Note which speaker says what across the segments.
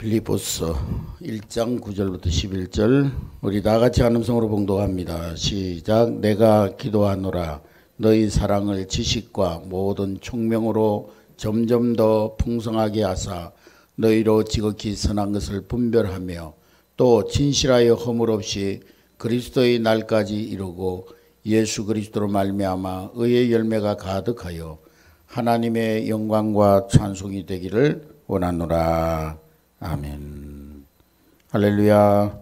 Speaker 1: 빌립보서 1장 9절부터 11절 우리 다같이 한 음성으로 봉독합니다. 시작. 내가 기도하노라 너희 사랑을 지식과 모든 총명으로 점점 더 풍성하게 하사 너희로 지극히 선한 것을 분별하며 또 진실하여 허물 없이 그리스도의 날까지 이루고 예수 그리스도로 말미암아 의의 열매가 가득하여 하나님의 영광과 찬송이 되기를 원하노라. 아멘. 할렐루야.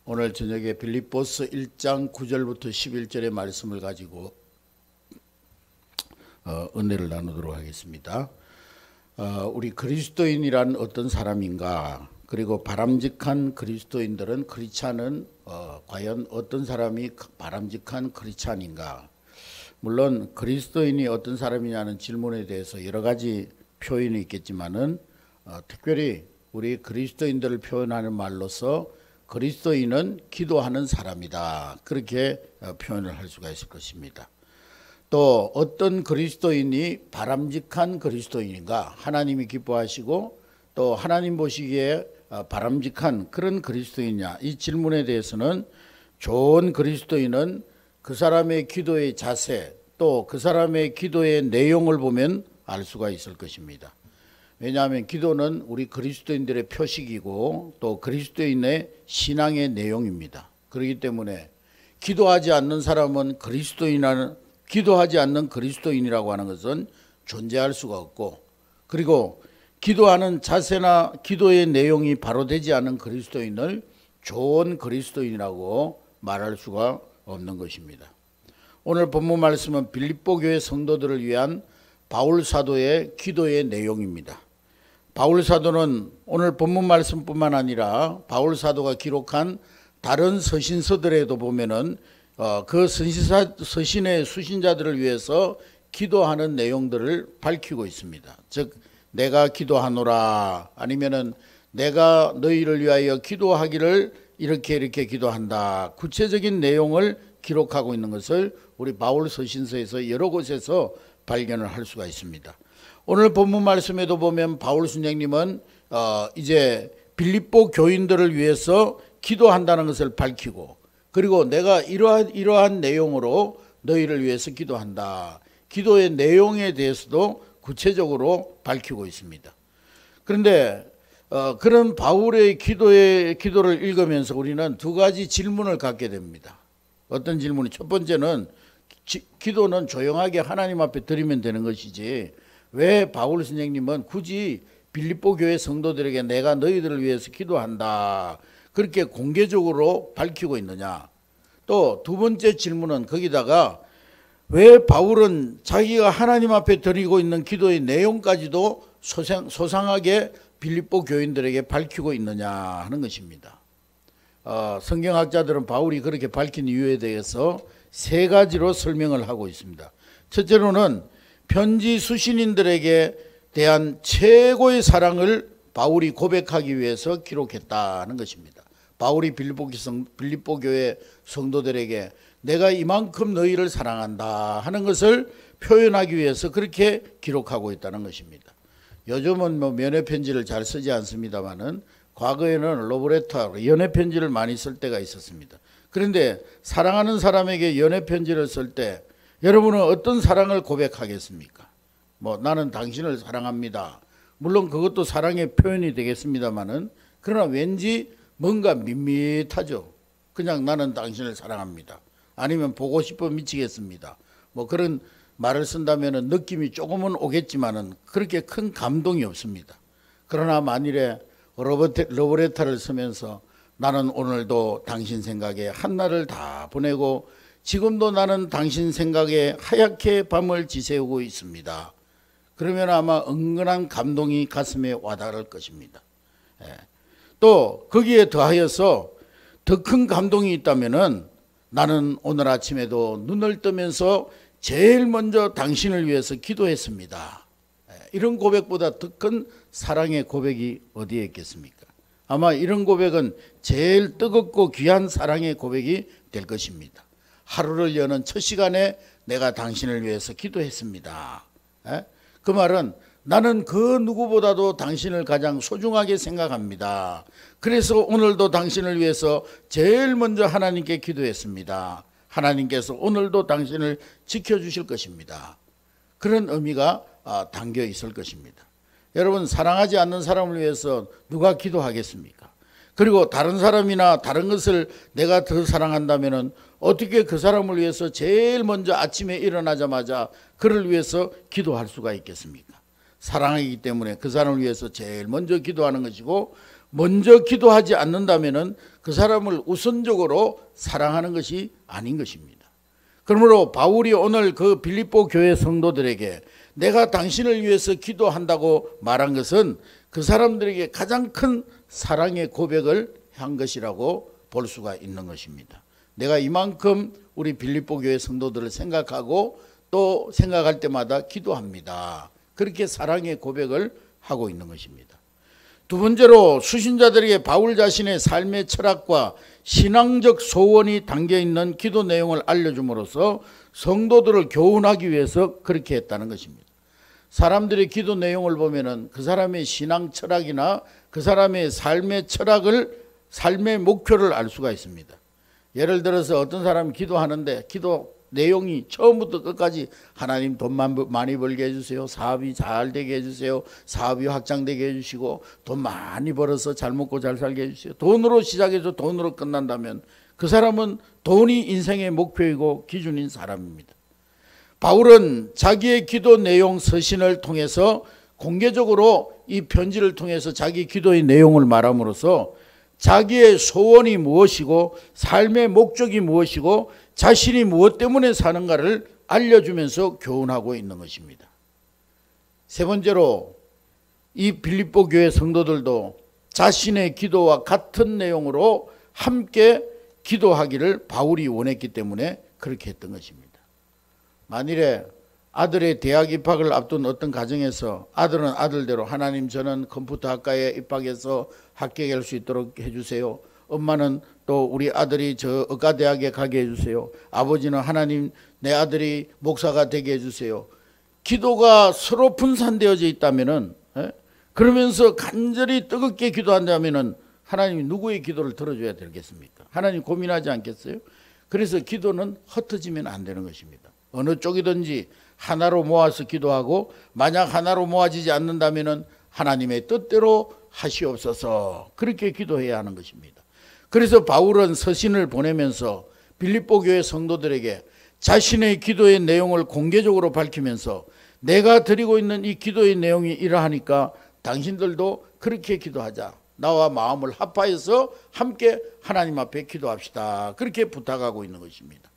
Speaker 1: 오늘 저녁에 빌립보서 1장 9절부터 11절의 말씀을 가지고 은혜를 나누도록 하겠습니다. 우리 그리스도인이란 어떤 사람인가, 그리고 바람직한 그리스도인들은 크리스찬은 과연 어떤 사람이 바람직한 크리스찬인가. 물론 그리스도인이 어떤 사람이냐는 질문에 대해서 여러 가지 표현이 있겠지만은 특별히 우리 그리스도인들을 표현하는 말로서 그리스도인은 기도하는 사람이다, 그렇게 표현을 할 수가 있을 것입니다. 또 어떤 그리스도인이 바람직한 그리스도인인가, 하나님이 기뻐하시고 또 하나님 보시기에 바람직한 그런 그리스도인이냐, 이 질문에 대해서는 좋은 그리스도인은 그 사람의 기도의 자세, 또 그 사람의 기도의 내용을 보면 알 수가 있을 것입니다. 왜냐하면 기도는 우리 그리스도인들의 표식이고 또 그리스도인의 신앙의 내용입니다. 그렇기 때문에 기도하지 않는 사람은 기도하지 않는 그리스도인이라고 하는 것은 존재할 수가 없고, 그리고 기도하는 자세나 기도의 내용이 바로 되지 않은 그리스도인을 좋은 그리스도인이라고 말할 수가 없는 것입니다. 오늘 본문 말씀은 빌립보 교회 성도들을 위한 바울 사도의 기도의 내용입니다. 바울 사도는 오늘 본문 말씀뿐만 아니라 바울 사도가 기록한 다른 서신서들에도 보면은 그 서신의 수신자들을 위해서 기도하는 내용들을 밝히고 있습니다. 즉 내가 기도하노라, 아니면은 내가 너희를 위하여 기도하기를 이렇게 기도한다, 구체적인 내용을 기록하고 있는 것을 우리 바울 서신서에서 여러 곳에서 발견을 할 수가 있습니다. 오늘 본문 말씀에도 보면 바울 선생님은 이제 빌립보 교인들을 위해서 기도한다는 것을 밝히고, 그리고 내가 이러한 내용으로 너희를 위해서 기도한다, 기도의 내용에 대해서도 구체적으로 밝히고 있습니다. 그런데 그런 바울의 기도를 읽으면서 우리는 두 가지 질문을 갖게 됩니다. 어떤 질문이? 첫 번째는 기도는 조용하게 하나님 앞에 드리면 되는 것이지 왜 바울 선생님은 굳이 빌립보 교회 성도들에게 내가 너희들을 위해서 기도한다, 그렇게 공개적으로 밝히고 있느냐. 또 두 번째 질문은 거기다가 왜 바울은 자기가 하나님 앞에 드리고 있는 기도의 내용까지도 소상하게 빌립보 교인들에게 밝히고 있느냐 하는 것입니다. 성경학자들은 바울이 그렇게 밝힌 이유에 대해서 세 가지로 설명을 하고 있습니다. 첫째로는 편지 수신인들에게 대한 최고의 사랑을 바울이 고백하기 위해서 기록했다는 것입니다. 바울이 빌립보 교회 성도들에게 내가 이만큼 너희를 사랑한다 하는 것을 표현하기 위해서 그렇게 기록하고 있다는 것입니다. 요즘은 면회 편지를 잘 쓰지 않습니다만은 과거에는 러브레터, 연애 편지를 많이 쓸 때가 있었습니다. 그런데 사랑하는 사람에게 연애 편지를 쓸 때 여러분은 어떤 사랑을 고백하겠습니까? 나는 당신을 사랑합니다. 물론 그것도 사랑의 표현이 되겠습니다만은, 그러나 왠지 뭔가 밋밋하죠. 그냥 나는 당신을 사랑합니다, 아니면 보고 싶어 미치겠습니다, 그런 말을 쓴다면 느낌이 조금은 오겠지만은 그렇게 큰 감동이 없습니다. 그러나 만일에 러브레터를 쓰면서 나는 오늘도 당신 생각에 한날을 다 보내고 지금도 나는 당신 생각에 하얗게 밤을 지새우고 있습니다, 그러면 아마 은근한 감동이 가슴에 와닿을 것입니다. 또 거기에 더하여서 더 큰 감동이 있다면은 나는 오늘 아침에도 눈을 뜨면서 제일 먼저 당신을 위해서 기도했습니다, 이런 고백보다 더 큰 사랑의 고백이 어디에 있겠습니까? 아마 이런 고백은 제일 뜨겁고 귀한 사랑의 고백이 될 것입니다. 하루를 여는 첫 시간에 내가 당신을 위해서 기도했습니다. 그 말은 나는 그 누구보다도 당신을 가장 소중하게 생각합니다. 그래서 오늘도 당신을 위해서 제일 먼저 하나님께 기도했습니다. 하나님께서 오늘도 당신을 지켜주실 것입니다. 그런 의미가 담겨 있을 것입니다. 여러분, 사랑하지 않는 사람을 위해서 누가 기도하겠습니까? 그리고 다른 사람이나 다른 것을 내가 더 사랑한다면 어떻게 그 사람을 위해서 제일 먼저 아침에 일어나자마자 그를 위해서 기도할 수가 있겠습니까? 사랑하기 때문에 그 사람을 위해서 제일 먼저 기도하는 것이고, 먼저 기도하지 않는다면 그 사람을 우선적으로 사랑하는 것이 아닌 것입니다. 그러므로 바울이 오늘 그 빌립보 교회 성도들에게 내가 당신을 위해서 기도한다고 말한 것은 그 사람들에게 가장 큰 사랑의 고백을 한 것이라고 볼 수가 있는 것입니다. 내가 이만큼 우리 빌립보 교회 성도들을 생각하고 또 생각할 때마다 기도합니다. 그렇게 사랑의 고백을 하고 있는 것입니다. 두 번째로 수신자들에게 바울 자신의 삶의 철학과 신앙적 소원이 담겨있는 기도 내용을 알려줌으로써 성도들을 교훈하기 위해서 그렇게 했다는 것입니다. 사람들의 기도 내용을 보면은 그 사람의 신앙 철학이나 그 사람의 삶의 철학을, 삶의 목표를 알 수가 있습니다. 예를 들어서 어떤 사람이 기도하는데 기도 내용이 처음부터 끝까지 하나님 돈만 많이 벌게 해주세요. 사업이 잘 되게 해주세요. 사업이 확장되게 해주시고 돈 많이 벌어서 잘 먹고 잘 살게 해주세요. 돈으로 시작해서 돈으로 끝난다면 그 사람은 돈이 인생의 목표이고 기준인 사람입니다. 바울은 자기의 기도 내용 서신을 통해서 공개적으로 이 편지를 통해서 자기 기도의 내용을 말함으로써 자기의 소원이 무엇이고 삶의 목적이 무엇이고 자신이 무엇 때문에 사는가를 알려주면서 교훈하고 있는 것입니다. 세 번째로 이 빌립보 교회 성도들도 자신의 기도와 같은 내용으로 함께 기도하기를 바울이 원했기 때문에 그렇게 했던 것입니다. 만일에 아들의 대학 입학을 앞둔 어떤 가정에서 아들은 아들대로 하나님 저는 컴퓨터학과에 입학해서 합격할 수 있도록 해주세요. 엄마는 또 우리 아들이 저 의과대학에 가게 해주세요. 아버지는 하나님 내 아들이 목사가 되게 해주세요. 기도가 서로 분산되어져 있다면은, 그러면서 간절히 뜨겁게 기도한다면은 하나님이 누구의 기도를 들어줘야 되겠습니까? 하나님 고민하지 않겠어요? 그래서 기도는 흩어지면 안 되는 것입니다. 어느 쪽이든지 하나로 모아서 기도하고, 만약 하나로 모아지지 않는다면은 하나님의 뜻대로 하시옵소서, 그렇게 기도해야 하는 것입니다. 그래서 바울은 서신을 보내면서 빌립보 교회 성도들에게 자신의 기도의 내용을 공개적으로 밝히면서 내가 드리고 있는 이 기도의 내용이 이러하니까 당신들도 그렇게 기도하자. 나와 마음을 합하여서 함께 하나님 앞에 기도합시다. 그렇게 부탁하고 있는 것입니다.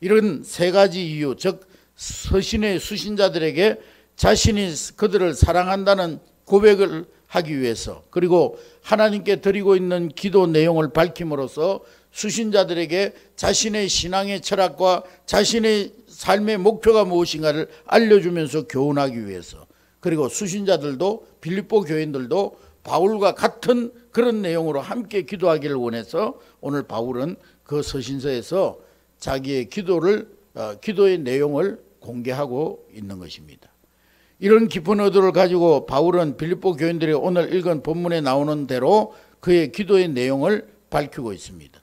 Speaker 1: 이런 세 가지 이유, 즉 서신의 수신자들에게 자신이 그들을 사랑한다는 고백을 하기 위해서, 그리고 하나님께 드리고 있는 기도 내용을 밝힘으로써 수신자들에게 자신의 신앙의 철학과 자신의 삶의 목표가 무엇인가를 알려주면서 교훈하기 위해서, 그리고 수신자들도 빌립보 교인들도 바울과 같은 그런 내용으로 함께 기도하기를 원해서 오늘 바울은 그 서신서에서 자기의 기도의 내용을 공개하고 있는 것입니다. 이런 깊은 의도를 가지고 바울은 빌립보 교인들이 오늘 읽은 본문에 나오는 대로 그의 기도의 내용을 밝히고 있습니다.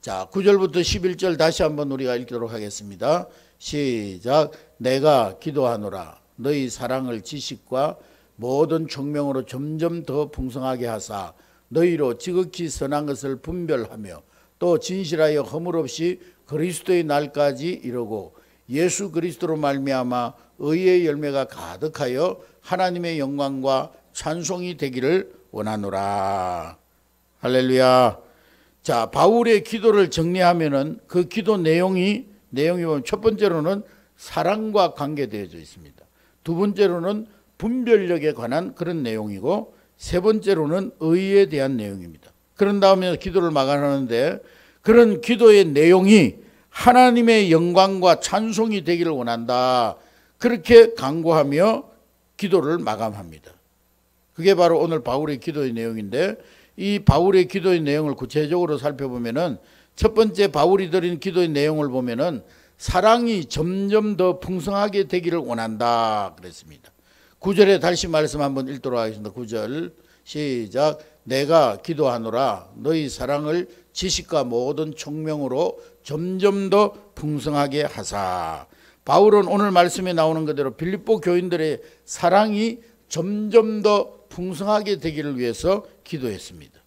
Speaker 1: 자, 9절부터 11절 다시 한번 우리가 읽도록 하겠습니다. 시작. 내가 기도하노라 너희 사랑을 지식과 모든 총명으로 점점 더 풍성하게 하사 너희로 지극히 선한 것을 분별하며 또 진실하여 허물 없이 그리스도의 날까지 이르고 예수 그리스도로 말미암아 의의 열매가 가득하여 하나님의 영광과 찬송이 되기를 원하노라. 할렐루야. 자, 바울의 기도를 정리하면은 그 기도 내용이 보면 첫 번째로는 사랑과 관계되어져 있습니다. 두 번째로는 분별력에 관한 그런 내용이고, 세 번째로는 의에 대한 내용입니다. 그런 다음에 기도를 마감하는데 그런 기도의 내용이 하나님의 영광과 찬송이 되기를 원한다, 그렇게 간구하며 기도를 마감합니다. 그게 바로 오늘 바울의 기도의 내용인데, 이 바울의 기도의 내용을 구체적으로 살펴보면은 첫 번째 바울이 드린 기도의 내용을 보면은 사랑이 점점 더 풍성하게 되기를 원한다 그랬습니다. 9절에 다시 말씀 한번 읽도록 하겠습니다. 9절 시작. 내가 기도하노라 너희 사랑을 지식과 모든 총명으로 점점 더 풍성하게 하사. 바울은 오늘 말씀에 나오는 그대로 빌립보 교인들의 사랑이 점점 더 풍성하게 되기를 위해서 기도했습니다.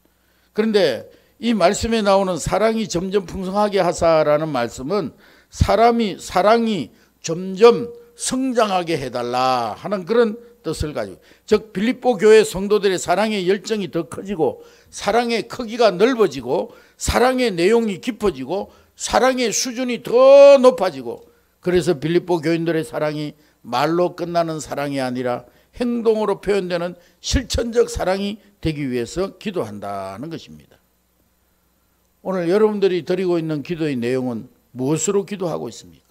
Speaker 1: 그런데 이 말씀에 나오는 사랑이 점점 풍성하게 하사라는 말씀은 사랑이 점점 성장하게 해달라 하는 그런 뜻을 가지고, 즉 빌립보 교회 성도들의 사랑의 열정이 더 커지고 사랑의 크기가 넓어지고 사랑의 내용이 깊어지고 사랑의 수준이 더 높아지고, 그래서 빌립보 교인들의 사랑이 말로 끝나는 사랑이 아니라 행동으로 표현되는 실천적 사랑이 되기 위해서 기도한다는 것입니다. 오늘 여러분들이 드리고 있는 기도의 내용은 무엇으로 기도하고 있습니까?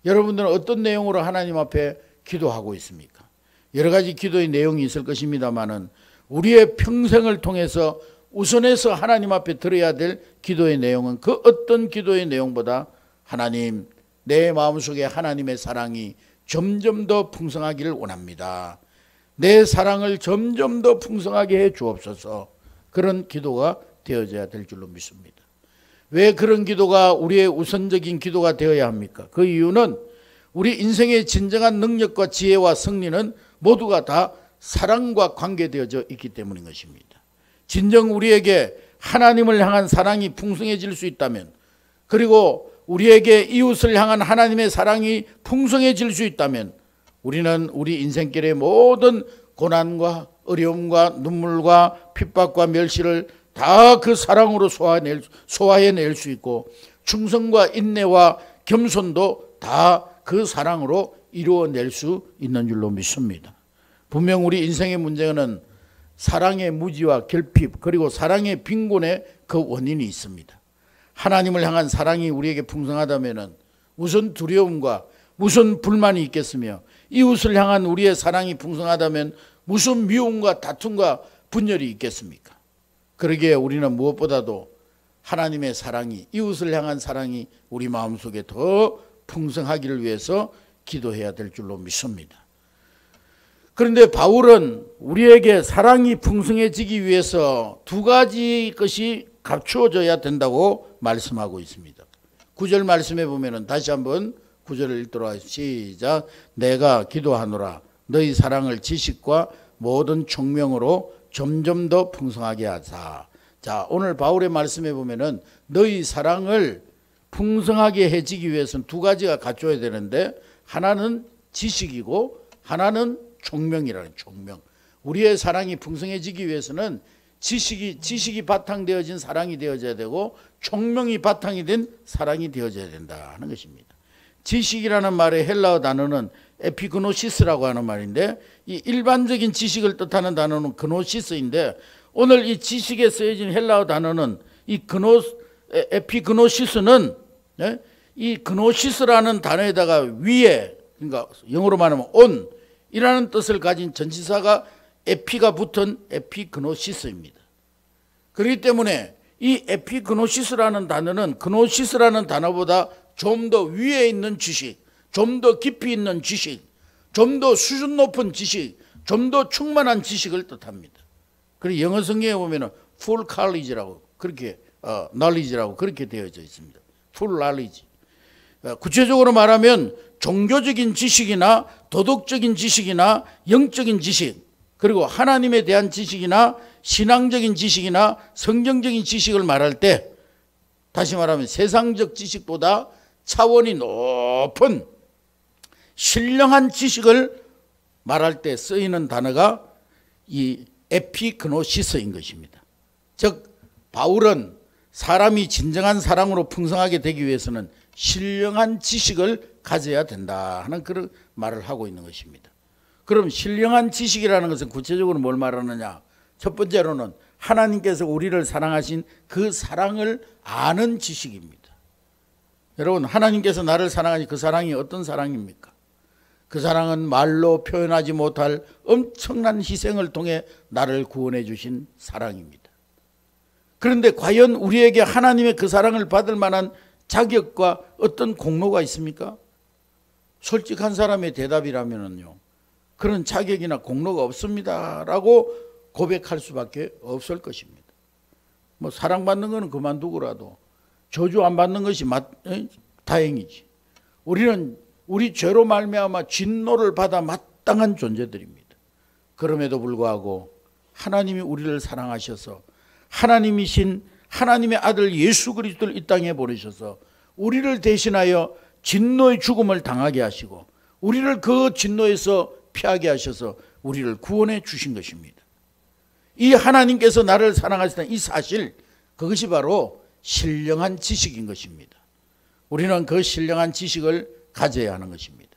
Speaker 1: 여러분들은 어떤 내용으로 하나님 앞에 기도하고 있습니까? 여러 가지 기도의 내용이 있을 것입니다만은 우리의 평생을 통해서 우선해서 하나님 앞에 드려야 될 기도의 내용은 그 어떤 기도의 내용보다 하나님, 내 마음속에 하나님의 사랑이 점점 더 풍성하기를 원합니다. 내 사랑을 점점 더 풍성하게 해 주옵소서. 그런 기도가 되어져야 될 줄로 믿습니다. 왜 그런 기도가 우리의 우선적인 기도가 되어야 합니까? 그 이유는 우리 인생의 진정한 능력과 지혜와 승리는 모두가 다 사랑과 관계되어져 있기 때문인 것입니다. 진정 우리에게 하나님을 향한 사랑이 풍성해질 수 있다면, 그리고 우리에게 이웃을 향한 하나님의 사랑이 풍성해질 수 있다면 우리는 우리 인생길의 모든 고난과 어려움과 눈물과 핍박과 멸시를 다 그 사랑으로 소화해낼 수 있고, 충성과 인내와 겸손도 다 그 사랑으로 이루어낼 수 있는 줄로 믿습니다. 분명 우리 인생의 문제는 사랑의 무지와 결핍, 그리고 사랑의 빈곤에 그 원인이 있습니다. 하나님을 향한 사랑이 우리에게 풍성하다면 무슨 두려움과 무슨 불만이 있겠으며, 이웃을 향한 우리의 사랑이 풍성하다면 무슨 미움과 다툼과 분열이 있겠습니까? 그러기에 우리는 무엇보다도 하나님의 사랑이, 이웃을 향한 사랑이 우리 마음속에 더 풍성하기를 위해서 기도해야 될 줄로 믿습니다. 그런데 바울은 우리에게 사랑이 풍성해지기 위해서 두 가지 것이 갖추어져야 된다고 말씀하고 있습니다. 9절 말씀에 보면 다시 한번 9절을 읽도록 하겠습니다. 시작. 내가 기도하노라 너희 사랑을 지식과 모든 총명으로 점점 더 풍성하게 하사. 자, 오늘 바울의 말씀에 보면은 너희 사랑을 풍성하게 해지기 위해서는 두 가지가 갖춰야 되는데, 하나는 지식이고 하나는 총명이라는 총명. 우리의 사랑이 풍성해지기 위해서는 지식이 바탕되어진 사랑이 되어져야 되고 총명이 바탕이 된 사랑이 되어져야 된다는 것입니다. 지식이라는 말의 헬라어 단어는 에피그노시스라고 하는 말인데, 이 일반적인 지식을 뜻하는 단어는 그노시스인데, 오늘 이 지식에 쓰여진 헬라어 단어는 이 에피그노시스는 이 그노시스라는 단어에다가 위에, 그러니까 영어로 말하면 on 이라는 뜻을 가진 전치사가 에피가 붙은 에피그노시스입니다. 그렇기 때문에 이 에피그노시스라는 단어는 그노시스라는 단어보다 좀 더 위에 있는 지식, 좀 더 깊이 있는 지식, 좀 더 수준 높은 지식, 좀 더 충만한 지식을 뜻합니다. 그리고 영어 성경에 보면 full college라고 그렇게 knowledge라고 그렇게 되어져 있습니다. full knowledge. 구체적으로 말하면 종교적인 지식이나 도덕적인 지식이나 영적인 지식, 그리고 하나님에 대한 지식이나 신앙적인 지식이나 성경적인 지식을 말할 때, 다시 말하면 세상적 지식보다 차원이 높은 신령한 지식을 말할 때 쓰이는 단어가 이 에피그노시스인 것입니다. 즉 바울은 사람이 진정한 사랑으로 풍성하게 되기 위해서는 신령한 지식을 가져야 된다 하는 그런 말을 하고 있는 것입니다. 그럼 신령한 지식이라는 것은 구체적으로 뭘 말하느냐? 첫 번째로는 하나님께서 우리를 사랑하신 그 사랑을 아는 지식입니다. 여러분, 하나님께서 나를 사랑하니 그 사랑이 어떤 사랑입니까? 그 사랑은 말로 표현하지 못할 엄청난 희생을 통해 나를 구원해 주신 사랑입니다. 그런데 과연 우리에게 하나님의 그 사랑을 받을 만한 자격과 어떤 공로가 있습니까? 솔직한 사람의 대답이라면요, 그런 자격이나 공로가 없습니다라고 고백할 수밖에 없을 것입니다. 뭐 사랑받는 것은 그만두고라도 저주 안 받는 것이 다행이지. 우리는 우리 죄로 말미암아 진노를 받아 마땅한 존재들입니다. 그럼에도 불구하고 하나님이 우리를 사랑하셔서 하나님이신 하나님의 아들 예수 그리스도를 이 땅에 보내셔서 우리를 대신하여 진노의 죽음을 당하게 하시고 우리를 그 진노에서 피하게 하셔서 우리를 구원해 주신 것입니다. 이 하나님께서 나를 사랑하시다는 이 사실, 그것이 바로 신령한 지식인 것입니다. 우리는 그 신령한 지식을 가져야 하는 것입니다.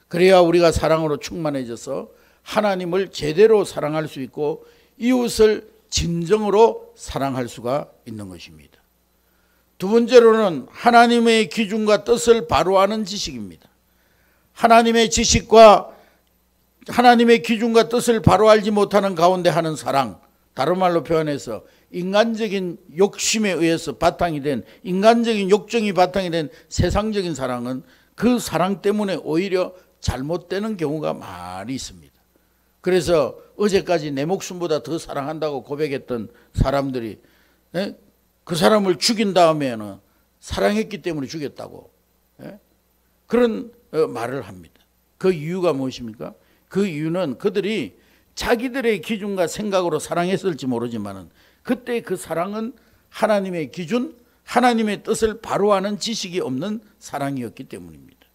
Speaker 1: 그래야 우리가 사랑으로 충만해져서 하나님을 제대로 사랑할 수 있고 이웃을 진정으로 사랑할 수가 있는 것입니다. 두 번째로는 하나님의 기준과 뜻을 바로 아는 지식입니다. 하나님의 지식과 하나님의 기준과 뜻을 바로 알지 못하는 가운데 하는 사랑, 다른 말로 표현해서 인간적인 욕심에 의해서 바탕이 된, 인간적인 욕정이 바탕이 된 세상적인 사랑은 그 사랑 때문에 오히려 잘못되는 경우가 많이 있습니다. 그래서 어제까지 내 목숨보다 더 사랑한다고 고백했던 사람들이 그 사람을 죽인 다음에는 사랑했기 때문에 죽였다고 그런 말을 합니다. 그 이유가 무엇입니까? 그 이유는 그들이 자기들의 기준과 생각으로 사랑했을지 모르지만 그때 그 사랑은 하나님의 기준, 하나님의 뜻을 바로 아는 지식이 없는 사랑이었기 때문입니다.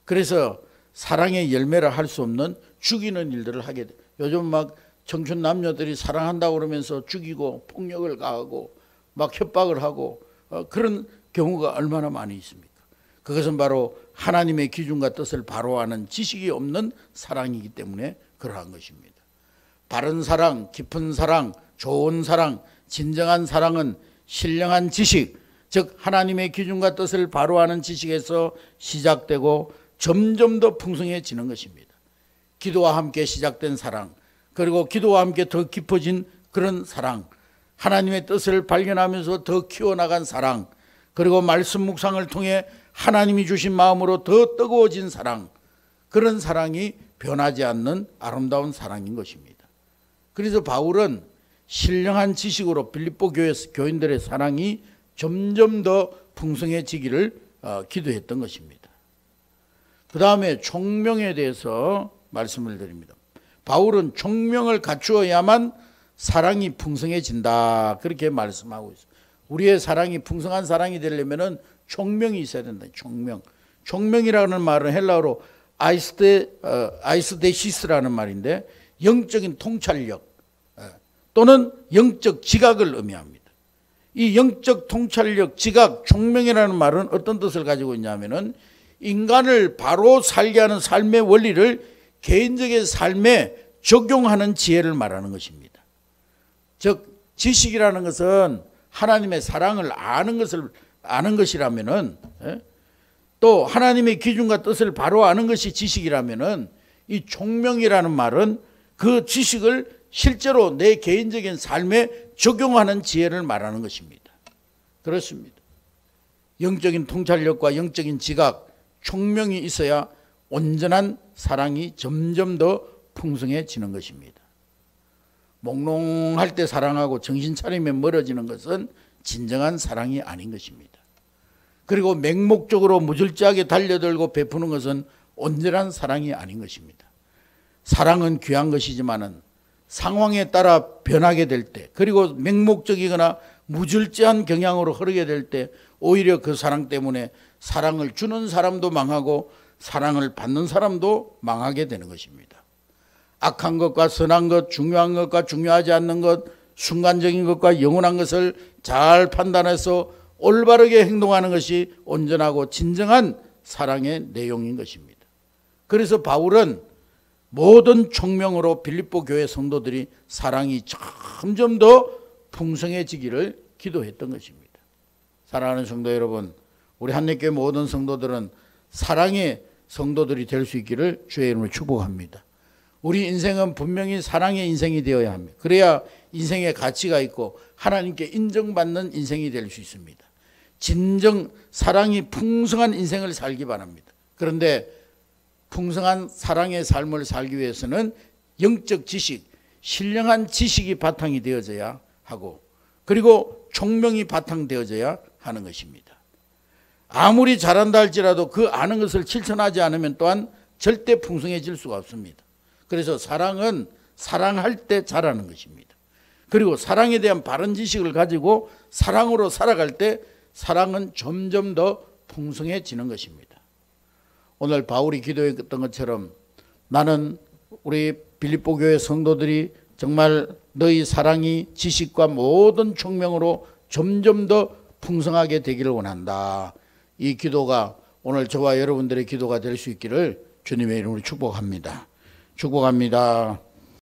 Speaker 1: 그래서 사랑의 열매를 할 수 없는 죽이는 일들을 하게 돼요. 요즘 막 청춘 남녀들이 사랑한다고 그러면서 죽이고 폭력을 가하고 막 협박을 하고 그런 경우가 얼마나 많이 있습니까? 그것은 바로 하나님의 기준과 뜻을 바로 아는 지식이 없는 사랑이기 때문에 그러한 것입니다. 바른 사랑, 깊은 사랑, 좋은 사랑, 진정한 사랑은 신령한 지식, 즉 하나님의 기준과 뜻을 바로 아는 지식에서 시작되고 점점 더 풍성해지는 것입니다. 기도와 함께 시작된 사랑, 그리고 기도와 함께 더 깊어진 그런 사랑, 하나님의 뜻을 발견하면서 더 키워나간 사랑, 그리고 말씀 묵상을 통해 하나님이 주신 마음으로 더 뜨거워진 사랑, 그런 사랑이 변하지 않는 아름다운 사랑인 것입니다. 그래서 바울은 신령한 지식으로 빌립보 교인들의 사랑이 점점 더 풍성해지기를 기도했던 것입니다. 그 다음에 총명에 대해서 말씀을 드립니다. 바울은 총명을 갖추어야만 사랑이 풍성해진다, 그렇게 말씀하고 있어요. 우리의 사랑이 풍성한 사랑이 되려면 총명이 있어야 된다. 총명. 총명이라는 말은 헬라어로 아이스데시스라는 말인데 영적인 통찰력 또는 영적 지각을 의미합니다. 이 영적 통찰력, 지각, 총명이라는 말은 어떤 뜻을 가지고 있냐면은 인간을 바로 살게 하는 삶의 원리를 개인적인 삶에 적용하는 지혜를 말하는 것입니다. 즉 지식이라는 것은 하나님의 사랑을 아는 것이라면은, 또 하나님의 기준과 뜻을 바로 아는 것이 지식이라면은, 이 총명이라는 말은 그 지식을 실제로 내 개인적인 삶에 적용하는 지혜를 말하는 것입니다. 그렇습니다. 영적인 통찰력과 영적인 지각, 총명이 있어야 온전한 사랑이 점점 더 풍성해지는 것입니다. 몽롱할 때 사랑하고 정신 차리면 멀어지는 것은 진정한 사랑이 아닌 것입니다. 그리고 맹목적으로 무절제하게 달려들고 베푸는 것은 온전한 사랑이 아닌 것입니다. 사랑은 귀한 것이지만은 상황에 따라 변하게 될 때, 그리고 맹목적이거나 무절제한 경향으로 흐르게 될 때 오히려 그 사랑 때문에 사랑을 주는 사람도 망하고 사랑을 받는 사람도 망하게 되는 것입니다. 악한 것과 선한 것, 중요한 것과 중요하지 않는 것, 순간적인 것과 영원한 것을 잘 판단해서 올바르게 행동하는 것이 온전하고 진정한 사랑의 내용인 것입니다. 그래서 바울은 모든 총명으로 빌립보 교회 성도들이 사랑이 점점 더 풍성해지기를 기도했던 것입니다. 사랑하는 성도 여러분, 우리 한림교회 모든 성도들은 사랑의 성도들이 될 수 있기를 주의 이름으로 축복합니다. 우리 인생은 분명히 사랑의 인생이 되어야 합니다. 그래야 인생의 가치가 있고 하나님께 인정받는 인생이 될 수 있습니다. 진정 사랑이 풍성한 인생을 살기 바랍니다. 그런데 풍성한 사랑의 삶을 살기 위해서는 영적 지식, 신령한 지식이 바탕이 되어져야 하고, 그리고 총명이 바탕되어져야 하는 것입니다. 아무리 잘한다 할지라도 그 아는 것을 실천하지 않으면 또한 절대 풍성해질 수가 없습니다. 그래서 사랑은 사랑할 때 잘하는 것입니다. 그리고 사랑에 대한 바른 지식을 가지고 사랑으로 살아갈 때 사랑은 점점 더 풍성해지는 것입니다. 오늘 바울이 기도했던 것처럼 나는 우리 빌립보 교회 성도들이 정말 너희 사랑이 지식과 모든 총명으로 점점 더 풍성하게 되기를 원한다. 이 기도가 오늘 저와 여러분들의 기도가 될 수 있기를 주님의 이름으로 축복합니다. 축복합니다.